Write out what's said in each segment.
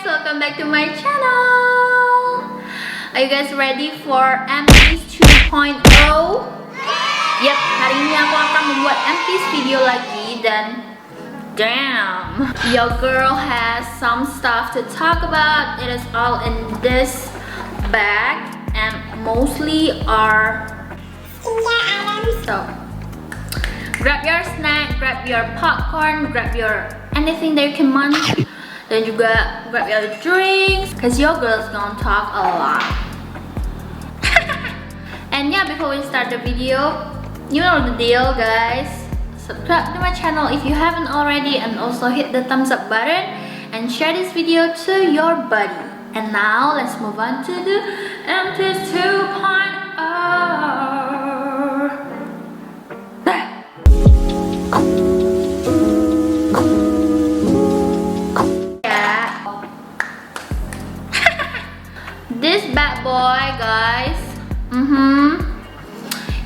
welcome back to my channel. Are you guys ready for MP's 2.0? Yep, hari ini aku akan membuat MP's video lagi dan damn, your girl has some stuff to talk about. It is all in this bag and mostly our skincare items. So grab your snack, grab your popcorn, grab your anything that you can munch, dan juga grab your drinks, cause your girl's gonna talk a lot. And yeah, before we start the video, you know the deal, guys. Subscribe to my channel if you haven't already, and also hit the thumbs up button and share this video to your buddy. And now let's move on to the MP's 2.0. This bad boy, guys.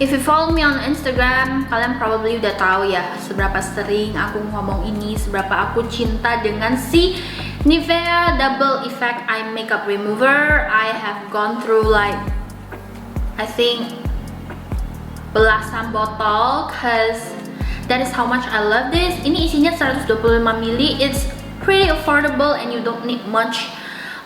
If you follow me on Instagram, kalian probably udah tahu ya seberapa sering aku ngomong ini, seberapa aku cinta dengan si Nivea Double Effect Eye Makeup Remover. I have gone through like I think belasan botol, cause that is how much I love this. Ini isinya 125 ml. It's pretty affordable and you don't need much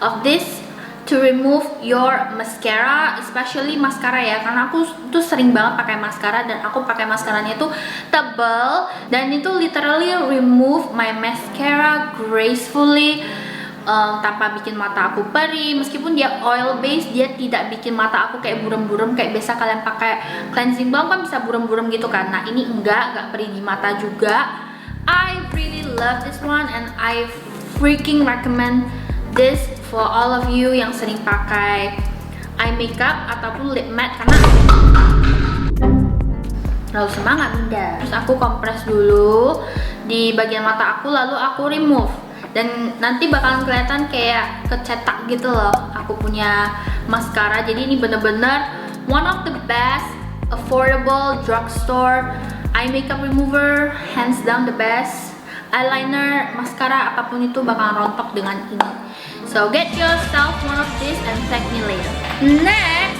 of this to remove your mascara, especially mascara ya, karena aku tuh sering banget pakai mascara dan aku pakai mascaranya tuh tebal dan itu literally remove my mascara gracefully, tanpa bikin mata aku perih. Meskipun dia oil based, dia tidak bikin mata aku kayak buram-buram kayak biasa kalian pakai cleansing balm kan bisa buram-buram gitu kan. Nah ini enggak perih di mata juga. I really love this one and I freaking recommend this for all of you yang sering pakai eye makeup ataupun lip matte, karena terlalu semangat bunda. Terus aku kompres dulu di bagian mata aku, lalu aku remove, dan nanti bakalan kelihatan kayak kecetak gitu loh aku punya mascara. Jadi ini bener-bener one of the best affordable drugstore eye makeup remover, hands down the best. Eyeliner, mascara, apapun itu bakalan rontok dengan ini. So get yourself one of this and thank me later. Next,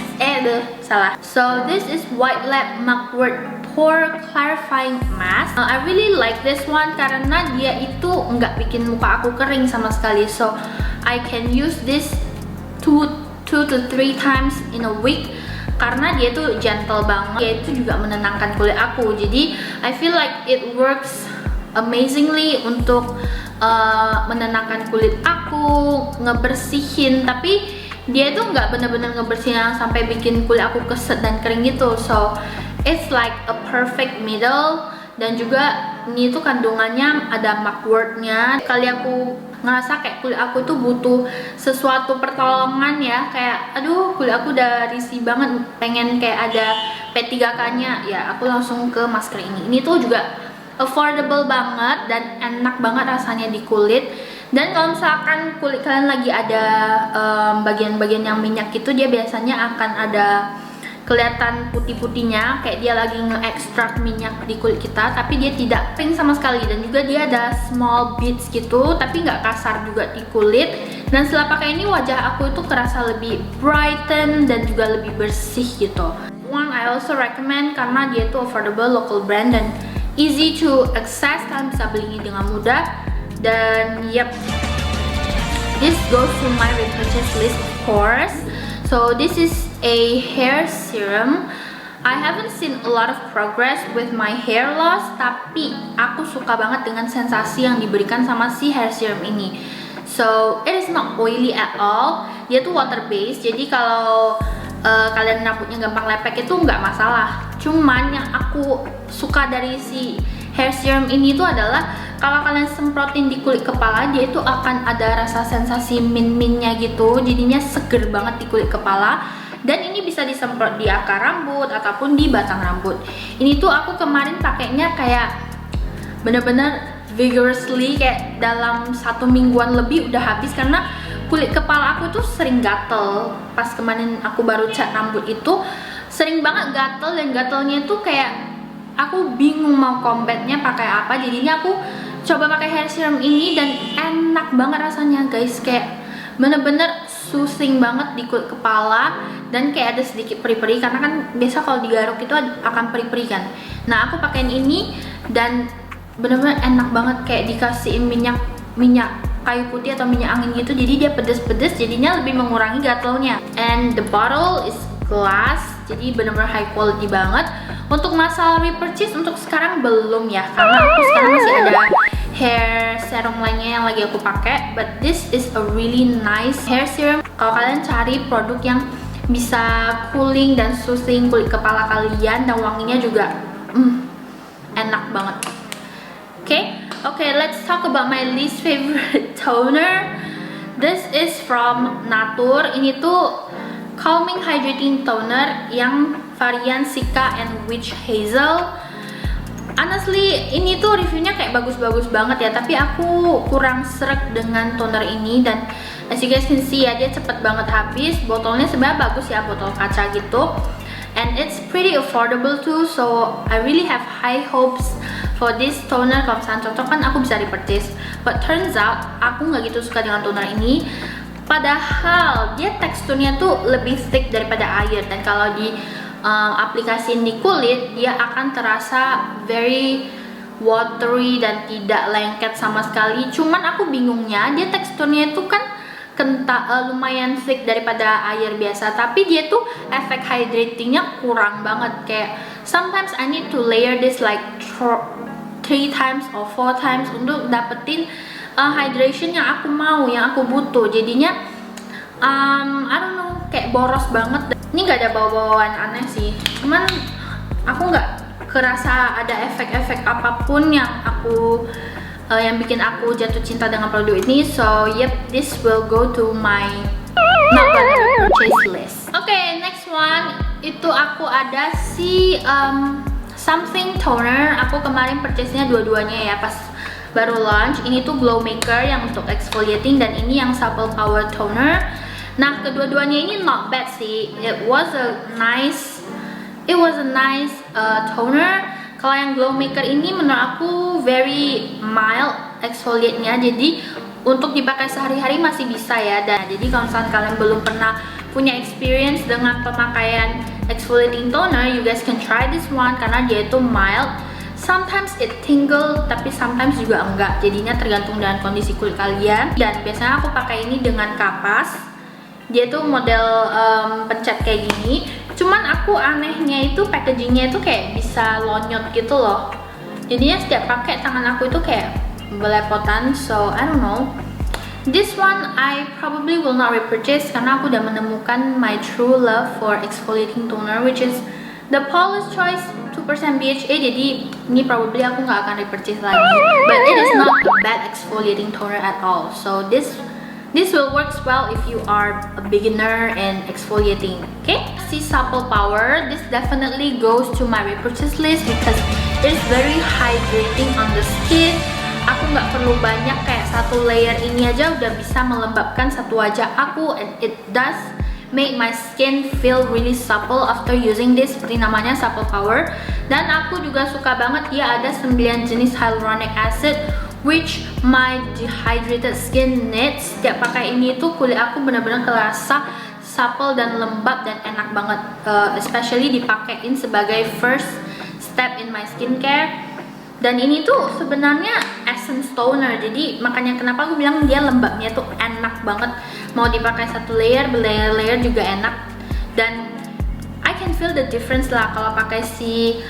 salah. So this is White Lab Mugwort Pore Clarifying Mask. I really like this one karena dia itu nggak bikin muka aku kering sama sekali. So I can use this two to three times in a week karena dia tuh gentle banget. Dia itu juga menenangkan kulit aku. Jadi I feel like it works amazingly untuk menenangkan kulit aku, ngebersihin, tapi dia itu nggak bener-bener ngebersihin yang sampai bikin kulit aku keset dan kering gitu. So it's like a perfect middle, dan juga ini tuh kandungannya ada mugwortnya. Kali aku ngerasa kayak kulit aku tuh butuh sesuatu pertolongan ya, kayak aduh kulit aku udah risih banget, pengen kayak ada P3K-nya ya, aku langsung ke masker ini. Ini tuh juga affordable banget dan enak banget rasanya di kulit. Dan kalau misalkan kulit kalian lagi ada bagian-bagian yang minyak gitu, dia biasanya akan ada kelihatan putih-putihnya kayak dia lagi nge-extract minyak di kulit kita, tapi dia tidak pink sama sekali. Dan juga dia ada small beads gitu, tapi nggak kasar juga di kulit. Dan setelah pakai ini wajah aku itu kerasa lebih brighten dan juga lebih bersih gitu. One I also recommend karena dia tuh affordable, local brand, dan easy to access, kalian bisa beli ini dengan mudah. Dan yep, this goes to my repurchase list of course. So this is a hair serum. I haven't seen a lot of progress with my hair loss, tapi aku suka banget dengan sensasi yang diberikan sama si hair serum ini. So it is not oily at all. Dia tuh water based, jadi kalau kalian rambutnya gampang lepek itu nggak masalah. Cuman yang aku suka dari si hair serum ini tuh adalah kalau kalian semprotin di kulit kepala, dia itu akan ada rasa sensasi min-minnya gitu, jadinya seger banget di kulit kepala. Dan ini bisa disemprot di akar rambut ataupun di batang rambut. Ini tuh aku kemarin pakainya kayak bener-bener vigorously, kayak dalam 1 mingguan lebih udah habis karena kulit kepala aku tuh sering gatel. Pas kemarin aku baru cat rambut itu sering banget gatel, dan gatelnya itu kayak aku bingung mau combatnya pakai apa. Jadinya aku coba pakai hair serum ini dan enak banget rasanya guys, kayak bener-bener soothing banget di kulit kepala, dan kayak ada sedikit peri-peri karena kan biasa kalau digaruk itu akan peri-peri kan. Nah aku pakein ini dan bener-bener enak banget, kayak dikasihin minyak kayu putih atau minyak angin gitu, jadi dia pedes-pedes, jadinya lebih mengurangi gatalnya. And the bottle is glass, jadi bener-bener high quality banget. Untuk masalah repurchase untuk sekarang belum ya, karena aku sekarang masih ada hair serum lainnya yang lagi aku pakai. But this is a really nice hair serum. Kalau kalian cari produk yang bisa cooling dan soothing kulit kepala kalian, dan wanginya juga enak banget. Okay, let's talk about my least favorite toner. This is from Natur. Ini tuh calming hydrating toner yang varian Cica and Witch Hazel. Honestly, ini tuh reviewnya kayak bagus-bagus banget ya, tapi aku kurang sreg dengan toner ini. Dan as you guys can see ya, dia cepet banget habis. Botolnya sebenarnya bagus ya, botol kaca gitu, and it's pretty affordable too, so I really have high hopes for this toner. Kalau misalnya cocok kan aku bisa repurchase, but turns out aku nggak gitu suka dengan toner ini. Padahal dia teksturnya tuh lebih thick daripada air, dan kalau di aplikasi di kulit dia akan terasa very watery dan tidak lengket sama sekali. Cuman aku bingungnya, dia teksturnya itu kan lumayan thick daripada air biasa, tapi dia tuh efek hydratingnya kurang banget. Kayak sometimes I need to layer this like 3 times or 4 times untuk dapetin hydration yang aku mau, yang aku butuh. Jadinya I don't know, kayak boros banget. Ini gak ada bau-bauan aneh sih, cuman aku nggak kerasa ada efek-efek apapun yang yang bikin aku jatuh cinta dengan produk ini. So yep, this will go to my not gonna purchase list. Okay, next one itu aku ada si something toner. Aku kemarin purchase-nya dua-duanya ya pas baru launch. Ini tuh glow maker yang untuk exfoliating, dan ini yang supple power toner. Nah, kedua-duanya ini not bad sih. It was a nice toner. Kalau yang glow maker ini menurut aku very mild exfoliate-nya, jadi untuk dipakai sehari-hari masih bisa ya. Dan jadi kalau misalnya kalian belum pernah punya experience dengan pemakaian exfoliating toner, you guys can try this one karena dia itu mild. Sometimes it tingle, tapi sometimes juga enggak. Jadinya tergantung dengan kondisi kulit kalian. Dan biasanya aku pakai ini dengan kapas. Dia tuh model pencet kayak gini. Cuman aku anehnya itu packagingnya itu kayak bisa lonyot gitu loh. Jadinya setiap pakai tangan aku itu kayak belepotan. So I don't know. This one I probably will not repurchase karena aku udah menemukan my true love for exfoliating toner, which is the Paula's Choice 2% BHA. Jadi ini probably aku nggak akan repurchase lagi. But it is not a bad exfoliating toner at all. So this will work well if you are a beginner in exfoliating. Okay, see supple power. This definitely goes to my repurchase list because it's very hydrating on the skin. Aku nggak perlu banyak, kayak satu layer ini aja udah bisa melembabkan satu wajah aku, and it does make my skin feel really supple after using this, seperti namanya supple power. Dan aku juga suka banget dia ada 9 jenis hyaluronic acid, which my dehydrated skin needs. Setiap pakai ini tuh kulit aku benar-benar kerasa supple dan lembab dan enak banget, especially dipakein sebagai first step in my skincare. Dan ini tuh sebenarnya essence toner, jadi makanya kenapa aku bilang dia lembabnya tuh enak banget. Mau dipakai satu layer, berlayer-layer juga enak. Dan I can feel the difference lah kalau pakai si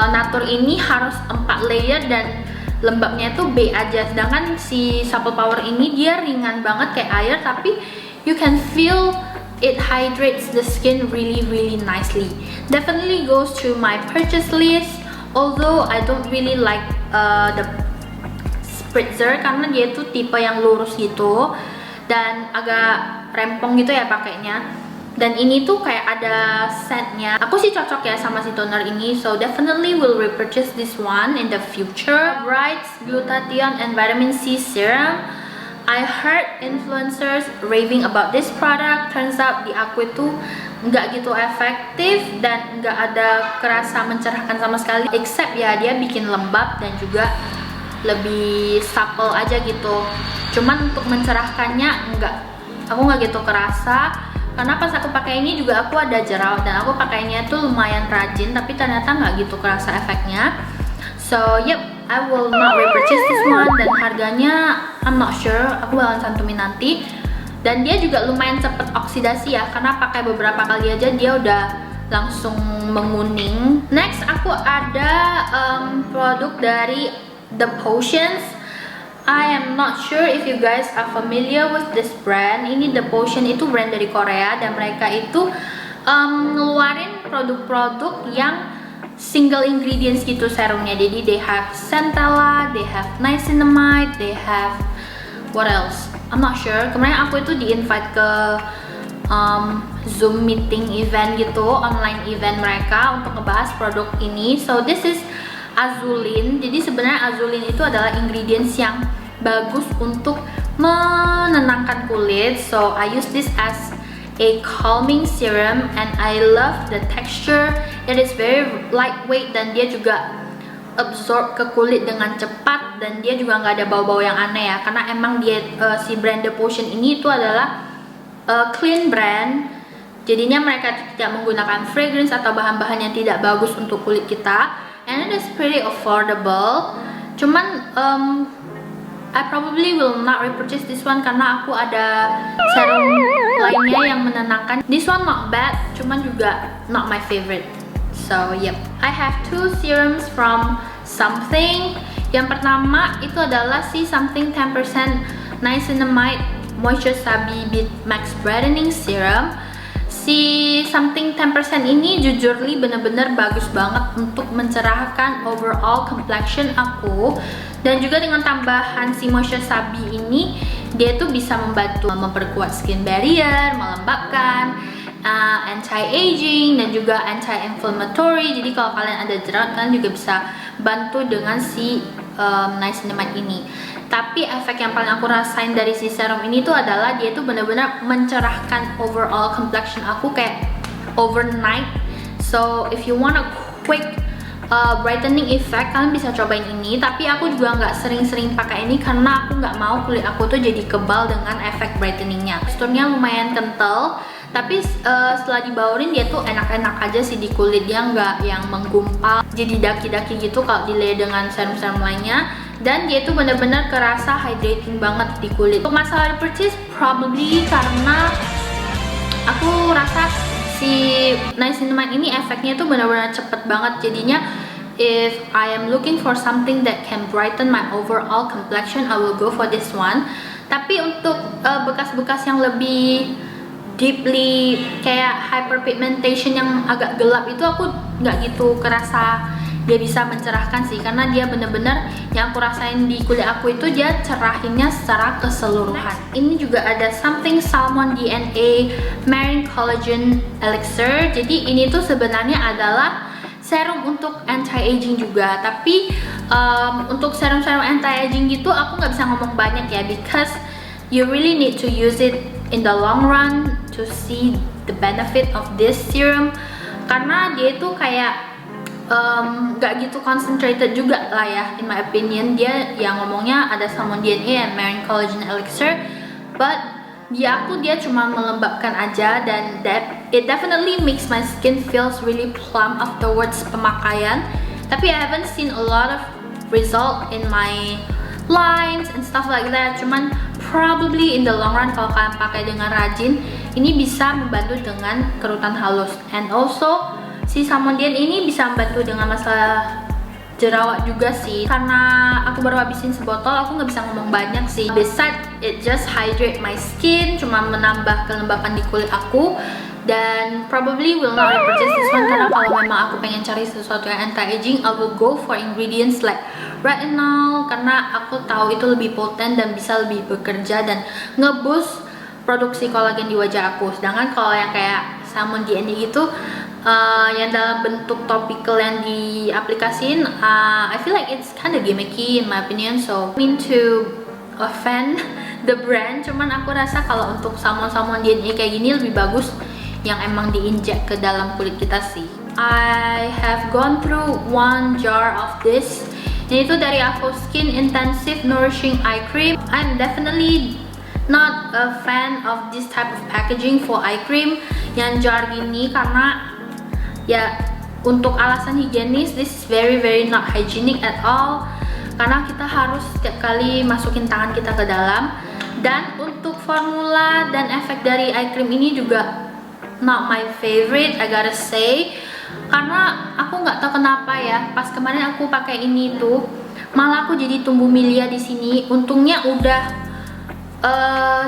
Natur ini harus 4 layer dan lembabnya tuh B aja. Sedangkan si supple power ini dia ringan banget kayak air, tapi you can feel it hydrates the skin really nicely. Definitely goes to my purchase list. Although I don't really like the spritzer karena dia tuh tipe yang lurus gitu dan agak rempong gitu ya pakainya. Dan ini tuh kayak ada setnya. Aku sih cocok ya sama si toner ini, so definitely will repurchase this one in the future. Bright Glutathione and Vitamin C Serum. I heard influencers raving about this product. Turns out di aku itu nggak gitu efektif dan nggak ada kerasa mencerahkan sama sekali, except ya dia bikin lembab dan juga lebih supple aja gitu. Cuman untuk mencerahkannya aku nggak gitu kerasa. Karena pas aku pakai ini juga aku ada jerawat dan aku pakainya tuh lumayan rajin, tapi ternyata nggak gitu kerasa efeknya. So yep, I will not repurchase this one. Dan harganya I'm not sure, aku bakalan cantumin nanti. Dan dia juga lumayan cepet oksidasi ya, karena pakai beberapa kali aja dia udah langsung menguning. Next aku ada produk dari The Potions. I am not sure if you guys are familiar with this brand. Ini The Potion itu brand dari Korea dan mereka itu ngeluarin produk-produk yang single ingredients gitu serumnya. Jadi they have centella, they have niacinamide, they have what else? I'm not sure. Kemarin aku itu di-invite ke Zoom meeting event gitu, online event mereka untuk ngebahas produk ini. So this is azulin. Jadi sebenarnya azulin itu adalah ingredients yang bagus untuk menenangkan kulit. So I use this as a calming serum and I love the texture. It is very lightweight dan dia juga absorb ke kulit dengan cepat dan dia juga nggak ada bau-bau yang aneh ya. Karena emang dia si brand The Potion ini itu adalah clean brand. Jadinya mereka tidak menggunakan fragrance atau bahan-bahan yang tidak bagus untuk kulit kita. And it is pretty affordable. Cuman I probably will not repurchase this one karena aku ada serum lainnya yang menenangkan. This one not bad, cuman juga not my favorite. So yep, I have two serums from Something. Yang pertama itu adalah si Something 10% Niacinamide Moisture Sabi Beat Max Brightening Serum. Si Something 10% ini jujurly bener-bener bagus banget untuk mencerahkan overall complexion aku. Dan juga dengan tambahan si Moisture Sabi ini, dia tuh bisa membantu memperkuat skin barrier, melembabkan, anti-aging, dan juga anti-inflammatory. Jadi kalau kalian ada jerawat, kalian juga bisa bantu dengan si niacinamide ini. Tapi efek yang paling aku rasain dari si serum ini tuh adalah dia tuh benar-benar mencerahkan overall complexion aku kayak overnight. So if you want a quick brightening effect, kalian bisa cobain ini. Tapi aku juga nggak sering-sering pakai ini karena aku nggak mau kulit aku tuh jadi kebal dengan efek brightening-nya. Teksturnya lumayan kental, tapi setelah dibaurin dia tuh enak-enak aja sih di kulit. Dia nggak yang menggumpal jadi daki-daki gitu kalau di-layer dengan serum-serum lainnya. Dan dia tuh bener-bener kerasa hydrating banget di kulit. Untuk masalah repurchase, probably karena aku rasa si niacinamide ini efeknya tuh bener-bener cepet banget. Jadinya if I am looking for something that can brighten my overall complexion, I will go for this one. Tapi untuk bekas-bekas yang lebih deeply kayak hyperpigmentation yang agak gelap itu aku nggak gitu kerasa dia bisa mencerahkan sih, karena dia bener-bener yang aku rasain di kulit aku itu dia cerahinnya secara keseluruhan. Ini juga ada Something Salmon DNA Marine Collagen Elixir. Jadi ini tuh sebenarnya adalah serum untuk anti-aging juga, tapi untuk serum-serum anti-aging gitu aku nggak bisa ngomong banyak ya, because you really need to use it in the long run to see the benefit of this serum. Karena dia itu kayak gak gitu concentrated juga lah ya, in my opinion. Dia yang ngomongnya ada Salmon DNA and Marine Collagen Elixir, but di aku dia cuma melembabkan aja, dan it definitely makes my skin feels really plump afterwards pemakaian. Tapi I haven't seen a lot of result in my lines and stuff like that. Cuman probably in the long run kalau kalian pakai dengan rajin, ini bisa membantu dengan kerutan halus. And also si Salmon DNA ini bisa membantu dengan masalah jerawat juga sih. Karena aku baru habisin sebotol, aku nggak bisa ngomong banyak sih. Besides it just hydrate my skin, cuma menambah kelembapan di kulit aku. Dan probably will not repurchase this one karena kalau memang aku pengen cari sesuatu yang anti-aging, I will go for ingredients like retinol, karena aku tahu itu lebih potent dan bisa lebih bekerja dan nge-boost produksi kolagen di wajah aku. Sedangkan kalau yang kayak Salmon DNA gitu, yang dalam bentuk topical yang diaplikasiin, I feel like it's kinda gimmicky in my opinion. So I mean to offend the brand, cuman aku rasa kalau untuk Salmon DNA kayak gini lebih bagus yang emang diinjek ke dalam kulit kita sih. I have gone through one jar of this. Ini itu dari Avoskin Intensive Nourishing Eye Cream. I'm definitely not a fan of this type of packaging for eye cream yang jar gini, karena ya untuk alasan higienis, this is very not hygienic at all, karena kita harus setiap kali masukin tangan kita ke dalam. Dan untuk formula dan efek dari eye cream ini juga not my favorite, I gotta say, karena aku nggak tahu kenapa ya, pas kemarin aku pakai ini tuh malah aku jadi tumbuh milia di sini. Untungnya udah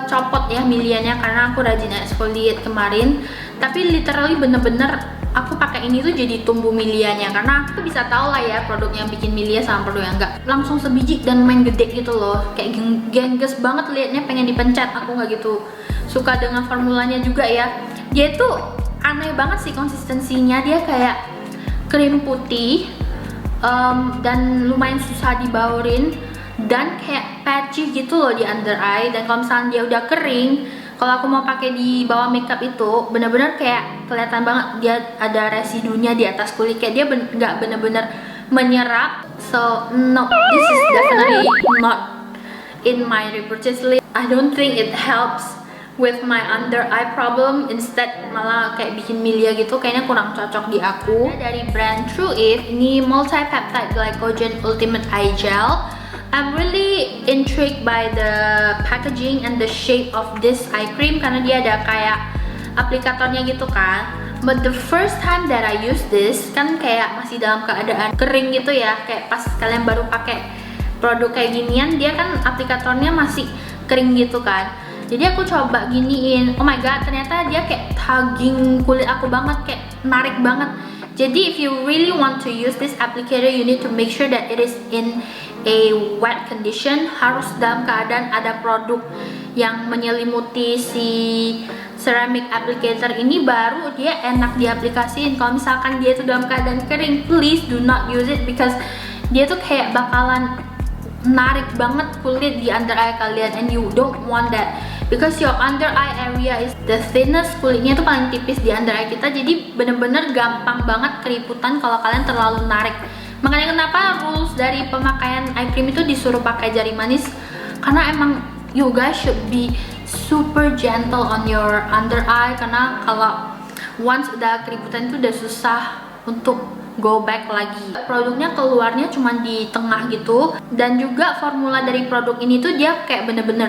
copot ya milianya karena aku rajin exfoliate kemarin, tapi literally bener-bener aku pakai ini tuh jadi tumbuh milianya, karena aku bisa tahu lah ya produk yang bikin milia sama produk yang enggak. Langsung sebiji dan main gede gitu loh, kayak gengges banget liatnya, pengen dipencet. Aku nggak gitu suka dengan formulanya juga ya. Dia tuh aneh banget sih konsistensinya, dia kayak krim putih dan lumayan susah dibaurin dan kayak patchy gitu loh di under eye. Dan kalau misalnya dia udah kering, kalau aku mau pakai di bawah makeup itu bener-bener kayak kelihatan banget dia ada residunya di atas kulit, kayak dia nggak bener-bener menyerap. So no, this is definitely not in my repurchase list. I don't think it helps with my under eye problem, instead malah kayak bikin milia gitu, kayaknya kurang cocok di aku. Dari brand True If, ini multi peptide glycogen ultimate eye gel. I'm really intrigued by the packaging and the shape of this eye cream karena dia ada kayak aplikatornya gitu kan. But the first time that I use this, kan kayak masih dalam keadaan kering gitu ya, kayak pas kalian baru pakai produk kayak ginian, dia kan aplikatornya masih kering gitu kan. Jadi aku coba giniin, oh my god, ternyata dia kayak tugging kulit aku banget, kayak narik banget. Jadi if you really want to use this applicator, you need to make sure that it is in a wet condition, harus dalam keadaan ada produk yang menyelimuti si ceramic applicator ini, baru dia enak diaplikasiin. Kalau misalkan dia itu dalam keadaan kering, please do not use it, because dia tuh kayak bakalan narik banget kulit di under eye kalian, and you don't want that, because your under eye area is the thinnest, kulitnya tuh paling tipis di under eye kita, jadi bener-bener gampang banget keriputan kalau kalian terlalu narik. Makanya kenapa rules dari pemakaian eye cream itu disuruh pakai jari manis, karena emang you guys should be super gentle on your under eye, karena kalau once udah keriputan itu udah susah untuk go back lagi. Produknya keluarnya cuma di tengah gitu, dan juga formula dari produk ini tuh dia kayak bener-bener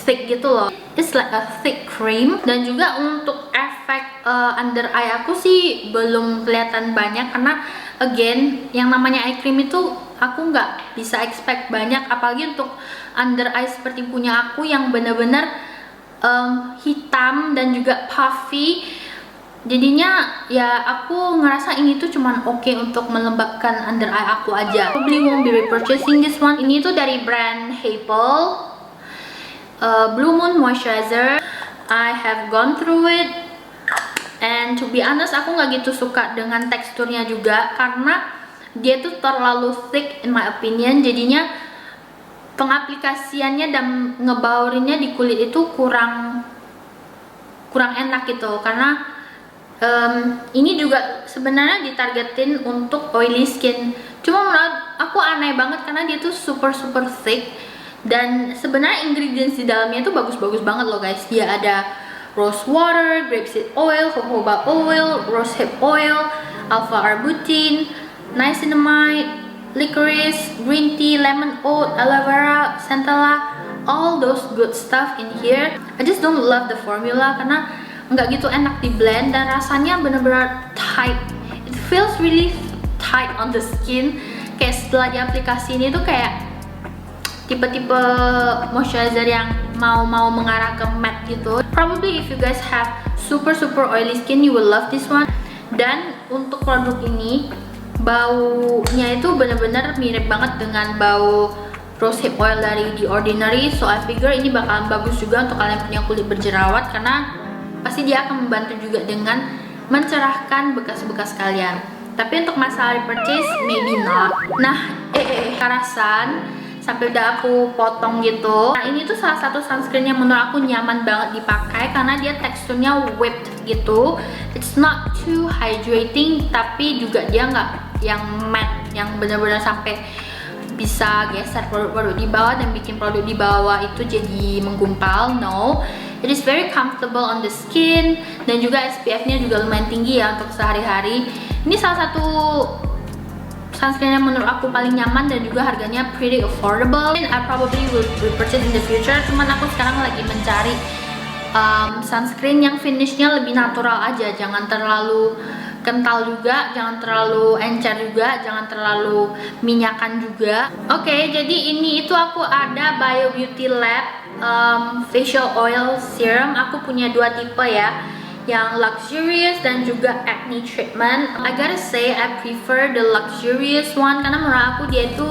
thick gitu loh, it's like a thick cream. Dan juga untuk efek under eye aku sih belum kelihatan banyak, karena again yang namanya eye cream itu aku nggak bisa expect banyak, apalagi untuk under eye seperti punya aku yang bener-bener hitam dan juga puffy. Jadinya ya aku ngerasa ini tuh cuman oke untuk melembabkan under eye aku aja. Probably won't be repurchasing this one. Ini tuh dari brand Hazel, Blue Moon Moisturizer. I have gone through it, and to be honest aku nggak gitu suka dengan teksturnya juga, karena dia tuh terlalu thick in my opinion. Jadinya pengaplikasiannya dan ngebaurinnya di kulit itu kurang enak gitu, karena ini juga sebenarnya ditargetin untuk oily skin. Cuma menurut aku aneh banget karena dia tuh super thick, dan sebenarnya ingredients di dalamnya tuh bagus-bagus banget loh guys. Dia ada rose water, grapeseed oil, jojoba oil, rosehip oil, alpha arbutin, niacinamide, licorice, green tea, lemon oat, aloe vera, centella, all those good stuff in here. I just don't love the formula karena nggak gitu enak di blend, dan rasanya bener-bener tight. It feels really tight on the skin. Kayak setelah diaplikasi ini tuh kayak tipe-tipe moisturizer yang mau mengarah ke matte gitu. Probably if you guys have super oily skin, you will love this one. Dan untuk produk ini baunya itu bener-bener mirip banget dengan bau rosehip oil dari The Ordinary. So I figure ini bakalan bagus juga untuk kalian punya kulit berjerawat, karena pasti dia akan membantu juga dengan mencerahkan bekas-bekas kalian. Tapi untuk masalah repurchase, maybe not. Nah, karasan sampai udah aku potong gitu. Nah, ini tuh salah satu sunscreen yang menurut aku nyaman banget dipakai karena dia teksturnya whipped gitu. It's not too hydrating, tapi juga dia nggak yang matte, yang benar-benar sampai bisa geser produk-produk di bawah dan bikin produk di bawah itu jadi menggumpal. No, it is very comfortable on the skin, dan juga SPF-nya juga lumayan tinggi ya untuk sehari-hari. Ini salah satu sunscreen yang menurut aku paling nyaman dan juga harganya pretty affordable. And I probably will repurchase in the future. Cuman aku sekarang lagi mencari sunscreen yang finishnya lebih natural aja, jangan terlalu kental juga, jangan terlalu encer juga, jangan terlalu minyakan juga. Oke, jadi ini itu aku ada Bio Beauty Lab facial oil serum. Aku punya dua tipe ya, yang luxurious dan juga acne treatment. I gotta say I prefer the luxurious one karena menurut aku dia itu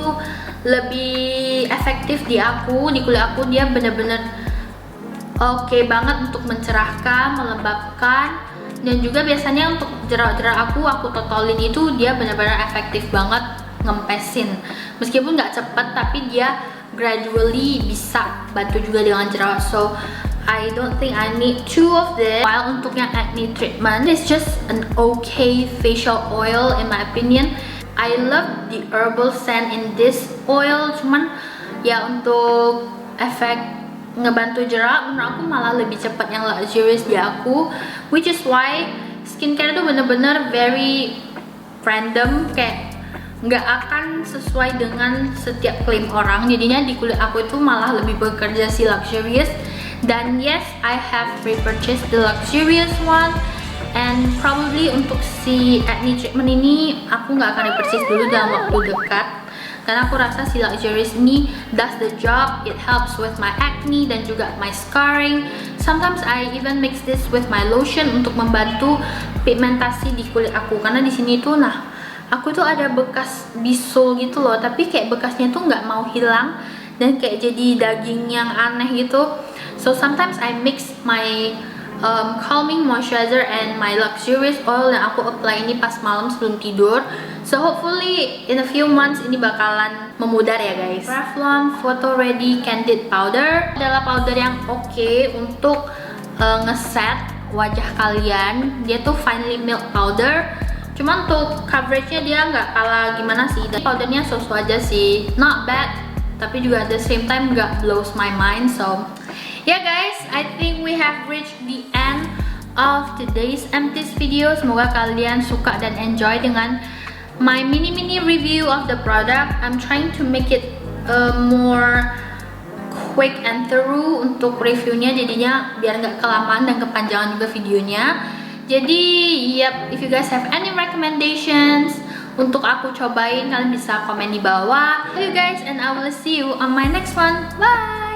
lebih efektif di aku, di kulit aku. Dia bener-bener oke banget untuk mencerahkan, melembabkan, dan juga biasanya untuk jerawat-jerawat aku totolin itu dia benar-benar efektif banget ngempesin. Meskipun nggak cepet, tapi dia gradually bisa bantu juga dengan jerawat. So I don't think I need two of this. While untuk yang acne treatment, it's just an okay facial oil in my opinion. I love the herbal scent in this oil, cuman ya untuk efek ngebantu jerawat menurut aku malah lebih cepat yang luxurious di aku, which is why skincare itu bener-bener very random, kayak nggak akan sesuai dengan setiap klaim orang. Jadinya di kulit aku itu malah lebih bekerja si luxurious. Dan yes, I have repurchased the luxurious one, and probably untuk si acne treatment ini aku nggak akan repurchase dulu dalam waktu dekat, karena aku rasa si luxurious ini does the job. It helps with my acne dan juga my scarring. Sometimes I even mix this with my lotion untuk membantu pigmentasi di kulit aku, karena di sini tuh aku tuh ada bekas bisul gitu loh, tapi kayak bekasnya tuh nggak mau hilang dan kayak jadi daging yang aneh gitu. So sometimes I mix my calming moisturizer and my luxurious oil yang aku apply ini pas malam sebelum tidur. So hopefully in a few months ini bakalan memudar ya guys. Revlon Photo Ready Candid Powder adalah powder yang oke untuk ngeset wajah kalian. Dia tuh finely milk powder, cuman untuk coveragenya dia nggak kalah gimana sih. Dan powdernya so-so aja sih, not bad, tapi juga at the same time nggak blows my mind. So yeah guys, I think we have reached the end of today's Amethyst video. Semoga kalian suka dan enjoy dengan my mini review of the product. I'm trying to make it more quick and thorough untuk reviewnya, jadinya biar nggak kelamaan dan kepanjangan juga videonya. Jadi yep, if you guys have any recommendations untuk aku cobain, kalian bisa komen di bawah. Thank you guys, and I will see you on my next one. Bye.